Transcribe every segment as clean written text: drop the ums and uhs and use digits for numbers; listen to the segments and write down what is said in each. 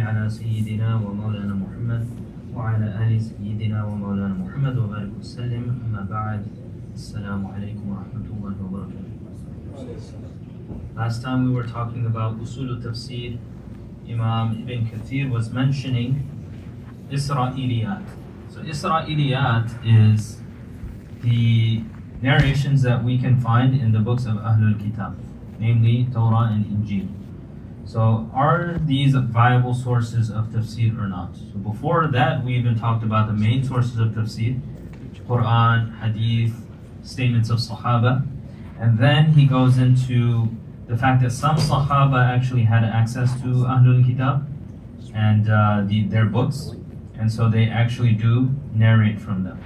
على سيدنا ومولانا محمد وعلى آل سيدنا ومولانا محمد وبارك وسلم أما بعد السلام عليكم ورحمة الله وبركاته. Last time we were talking about Usul Tafseer. Imam Ibn Kathir was mentioning Isra'iliyat. So Isra'iliyat is the narrations that we can find in the books of Ahlul Kitab, namely Torah and Injil. So are these viable sources of tafsir or not? So before that, we even talked about the main sources of tafsir: Quran, Hadith, statements of Sahaba. And then he goes into the fact that some Sahaba actually had access to Ahlul Kitab and their books, and so they actually do narrate from them.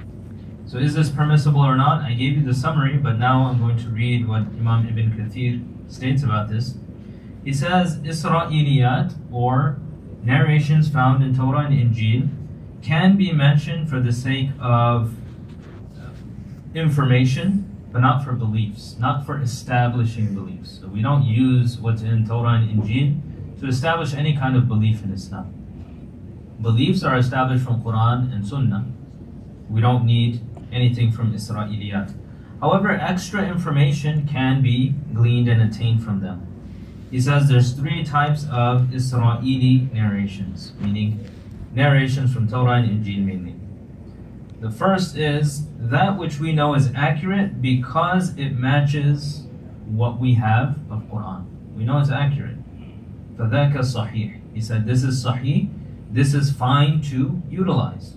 So is this permissible or not? I gave you the summary, but now I'm going to read what Imam Ibn Kathir states about this. He says, Isra'iliyat, or narrations found in Torah and Injil, can be mentioned for the sake of information, but not for beliefs, not for establishing beliefs. So we don't use what's in Torah and Injil to establish any kind of belief in Islam. Beliefs are established from Quran and Sunnah. We don't need anything from Isra'iliyat. However, extra information can be gleaned and attained from them. He says there's three types of Isra'ili narrations, meaning narrations from Torah and Injil mainly. The first is that which we know is accurate because it matches what we have of Quran. We know it's accurate. فَذَاكَ صَحِيح. He said this is sahih, this is fine to utilize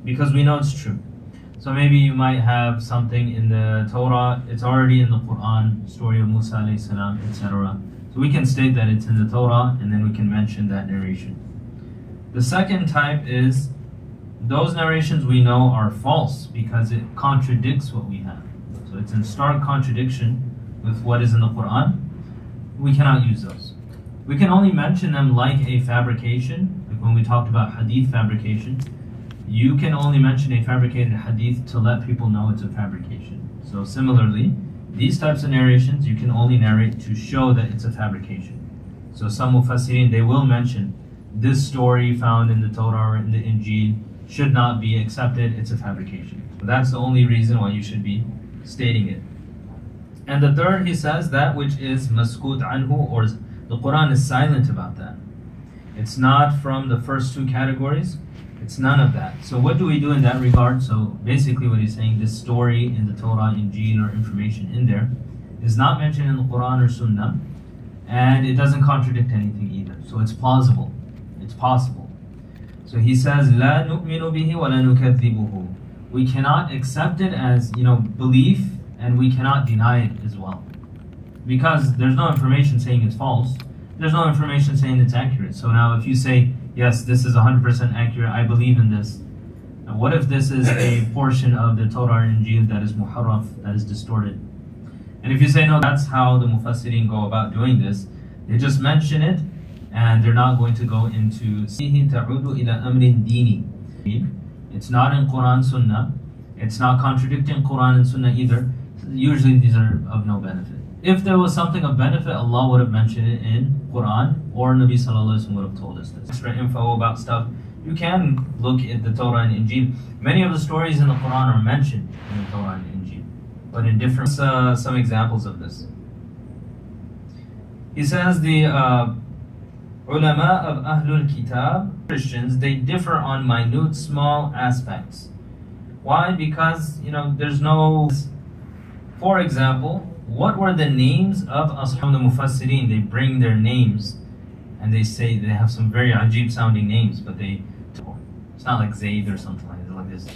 because we know it's true. So maybe you might have something in the Torah, it's already in the Quran, story of Musa alayhi salam, etc. So we can state that it's in the Torah and then we can mention that narration. The second type is those narrations we know are false because it contradicts what we have. So it's in stark contradiction with what is in the Quran. We cannot use those. We can only mention them like a fabrication, like when we talked about hadith fabrication. You can only mention a fabricated hadith to let people know it's a fabrication. So similarly, these types of narrations you can only narrate to show that it's a fabrication. So some mufassirin, they will mention this story found in the Torah or in the Injil should not be accepted, it's a fabrication. So that's the only reason why you should be stating it. And the third, he says, that which is maskut anhu, or the Quran is silent about that. It's not from the first two categories. It's none of that. So what do we do in that regard? So basically what he's saying, this story in the Torah, Injil, or information in there is not mentioned in the Quran or Sunnah, and it doesn't contradict anything either. So it's plausible. It's possible. So he says, لا نؤمن به ولا نكذبه. We cannot accept it as, belief, and we cannot deny it as well. Because there's no information saying it's false. There's no information saying it's accurate. So now if you say, yes, this is 100% accurate, I believe in this. Now, what if this is a portion of the Torah and Injil that is muharraf, that is distorted? And if you say, no, that's how the mufassirin go about doing this, they just mention it, and they're not going to go into it's not in Quran Sunnah, it's not contradicting Quran and Sunnah either. Usually these are of no benefit. If there was something of benefit, Allah would have mentioned it in Quran, or Nabi Sallallahu Alaihi Wasallam would have told us this. Extra info about stuff, you can look at the Torah and Injil. Many of the stories in the Quran are mentioned in the Torah and Injil, but in different, some examples of this. He says the ulama of Ahlul Kitab, Christians, they differ on minute, small aspects. Why? Because, there's no, for example, what were the names of Ashab the Mufassirin? They bring their names and they say they have some very ajib sounding names, but it's not like Zayd or something like this.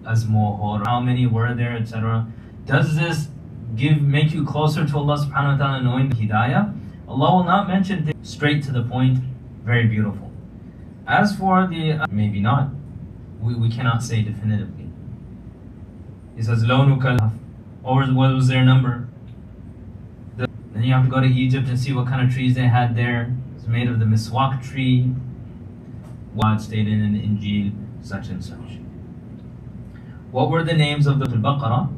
Azmohor, how many were there, etc. Does this make you closer to Allah subhanahu wa ta'ala, knowing the hidayah? Allah will not mention things straight to the point, very beautiful. As for the, maybe not, we cannot say definitively. He says, Lawnukal, what was their number? Then you have to go to Egypt and see what kind of trees they had there. It's made of the miswak tree. God stated in the Injil, such and such. What were the names of the Baqarah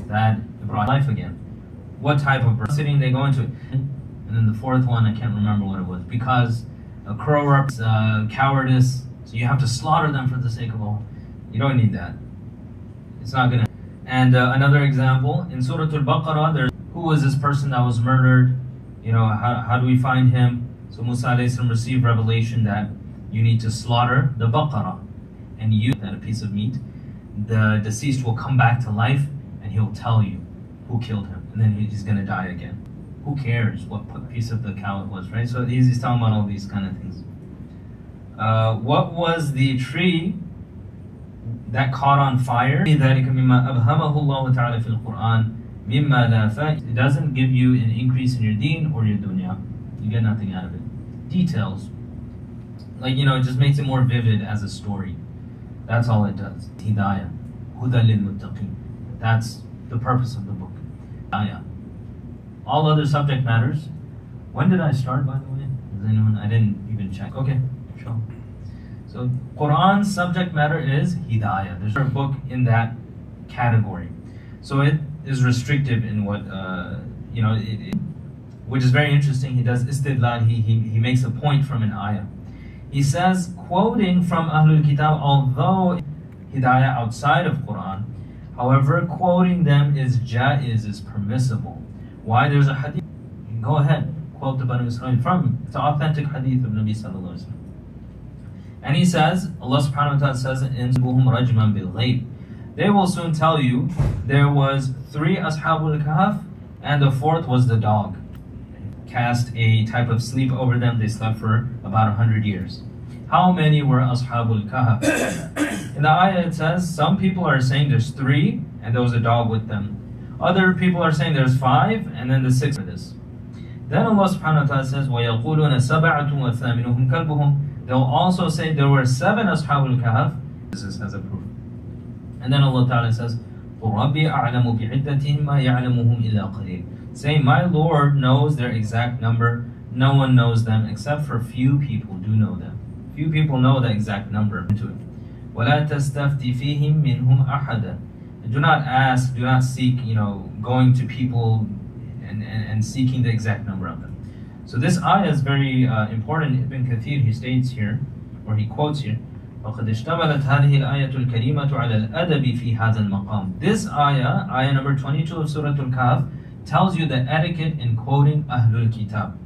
that brought life again? What type of sitting they go into it? And then the fourth one, I can't remember what it was, because crow represents cowardice, so you have to slaughter them for the sake of Allah. You don't need that. It's not gonna. And another example in Surah Al-Baqarah, there's who was this person that was murdered? You know, how do we find him? So Musa alayhi salam received revelation that you need to slaughter the baqarah, and you that a piece of meat. The deceased will come back to life, and he'll tell you who killed him, and then he's gonna die again. Who cares what piece of the cow it was, right? So he's talking about all these kind of things. What was the tree that caught on fire? It doesn't give you an increase in your deen or your dunya. You get nothing out of it. Details, like, you know, it just makes it more vivid as a story. That's all it does. Hidayah, huda lil muttaqin. That's the purpose of the book. Hidayah. All other subject matters. When did I start, by the way? Does anyone? I didn't even check. Okay, sure. So Quran's subject matter is Hidayah. There's a book in that category. So it is restrictive in what, you know, which is very interesting. He does istidlal, he makes a point from an ayah. He says, quoting from Ahlul Kitab, although Hidayah outside of Quran, however, quoting them is jaiz, is permissible. Why? There's a hadith. Go ahead, quote the Banu Israel from, it's an authentic hadith of Nabi Sallallahu Alaihi Wasallam. And he says, Allah subhanahu wa ta'ala says in Buhum Rajman bil Ghayb, they will soon tell you there was 3 Ashabul Kahf and the 4th was the dog. Cast a type of sleep over them. They slept for about 100 years. How many were Ashabul Kahf? In the ayah it says, some people are saying there's 3 and there was a dog with them. Other people are saying there's 5 and then the 6th for this. Then Allah subhanahu wa ta'ala says, وَيَقُولُونَ سَبَعَةٌ وَثَامِنُهُمْ كَلْبُهُمْ. They'll also say there were 7 Ashabul Kahf. This is as a proof. And then Allah ta'ala says, رَبِّي أَعْلَمُ بِعِدَّتِهِمْ مَا يَعْلَمُهُمْ إِلَّا قَلِيلٌ. Saying, my Lord knows their exact number. No one knows them except for few people do know them. Few people know the exact number. وَلَا تَسْتَفْتِ فِيهِمْ مِنْهُمْ أَحَدًا. And do not ask, do not seek, you know, going to people and seeking the exact number of them. So this ayah is very important. Ibn Kathir, he states here, or he quotes here, وَقَدْ اشْتَمَلَتْ هَذِهِ الْآيَةُ الْكَرِيمَةُ عَلَى الْأَدَبِ فِي هَذَا الْمَقَامِ. This ayah number 22 of Surah Al-Kahf, tells you the etiquette in quoting Ahlul Kitab.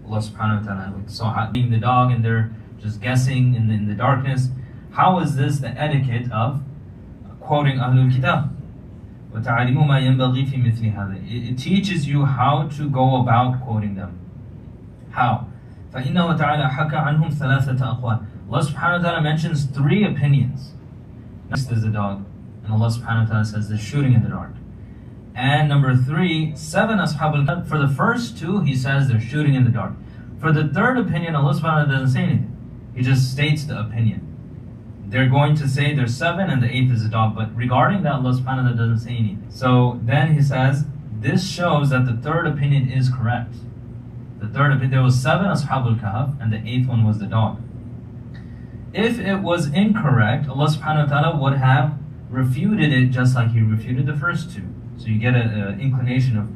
Allah subhanahu wa ta'ala saw being the dog and they're just guessing in the darkness. How is this the etiquette of quoting Ahlul Kitab? وَتَعَلِمُوا مَا يَنْبَغِي فِي مِثْلِ هَذَا. It teaches you how to go about quoting them. How? فَإِنَّهُ تَعَالَى حَكَى عَنْهُمْ ثَلَاثَةَ أَقْوَالٍ. Allah subhanahu wa ta'ala mentions 3 opinions. Next is the dog. And Allah subhanahu wa ta'ala says they're shooting in the dark. And number 3, 7 Ashabul Kahf. For the first 2, he says they're shooting in the dark. For the 3rd opinion, Allah subhanahu wa ta'ala doesn't say anything. He just states the opinion. They're going to say there's 7 and the 8th is a dog. But regarding that, Allah subhanahu wa ta'ala doesn't say anything. So then he says, this shows that the 3rd opinion is correct. The 3rd opinion, there was 7 Ashabul Kahf and the 8th one was the dog. If it was incorrect, Allah subhanahu wa ta'ala would have refuted it just like he refuted the first 2. So you get an inclination of,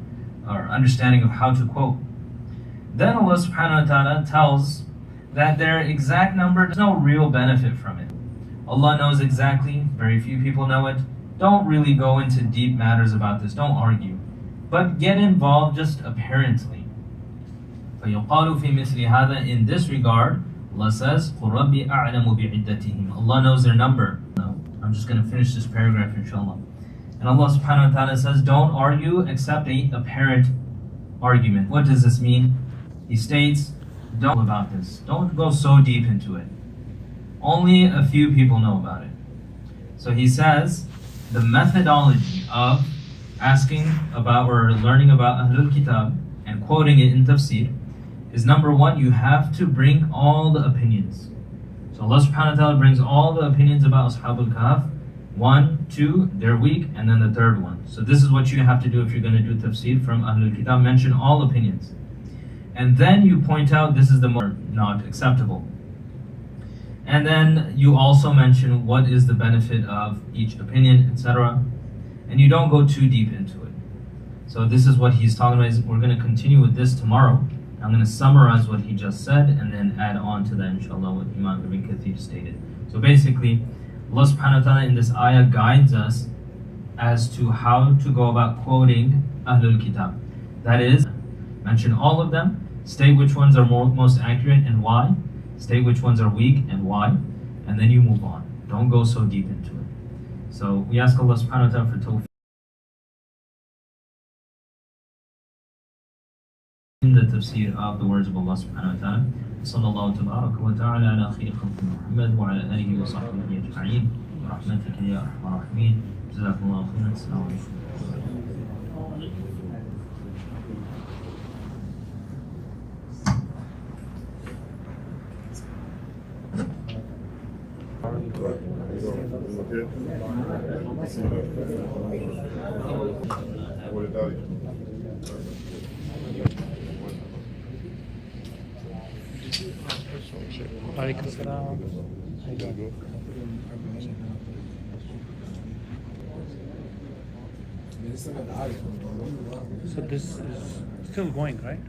or understanding of how to quote. Then Allah subhanahu wa ta'ala tells that their exact number, there's no real benefit from it. Allah knows exactly, very few people know it. Don't really go into deep matters about this, don't argue. But get involved just apparently. فَيُقَالُ فِي مِثْلِ هَذَا. In this regard, Allah says, قُلْ رَبِّي أَعْلَمُ بِعِدَّتِهِمْ. Allah knows their number. No, I'm just going to finish this paragraph inshallah. And Allah subhanahu wa ta'ala says, don't argue except a apparent argument. What does this mean? He states, don't know about this. Don't go so deep into it. Only a few people know about it. So he says, the methodology of asking about or learning about Ahlul Kitab and quoting it in Tafseer is number 1, you have to bring all the opinions. So Allah subhanahu wa ta'ala brings all the opinions about Ashabul Kahf. 1, 2, they're weak, and then the 3rd one. So this is what you have to do if you're going to do tafsir from Ahlul Kitab. Mention all opinions. And then you point out this is the more not acceptable. And then you also mention what is the benefit of each opinion, etc. And you don't go too deep into it. So this is what he's talking about. We're going to continue with this tomorrow. I'm going to summarize what he just said and then add on to that, inshallah, what Imam Ibn Kathir stated. So basically, Allah subhanahu wa ta'ala in this ayah guides us as to how to go about quoting Ahlul Kitab. That is, mention all of them, state which ones are most accurate and why, state which ones are weak and why, and then you move on. Don't go so deep into it. So we ask Allah subhanahu wa ta'ala for tawfiq in the tafsir of the words of Allah subhanahu wa ta'ala. Sallallahu tabaraka wa ta'ala ala khayri khalqi Muhammad wa ala alihi wa sahbihi ajma'in. Rahmatika ya arhamar rahimin. Jazakumullahu khairan. Assalamu alaikum. So this is still going, right?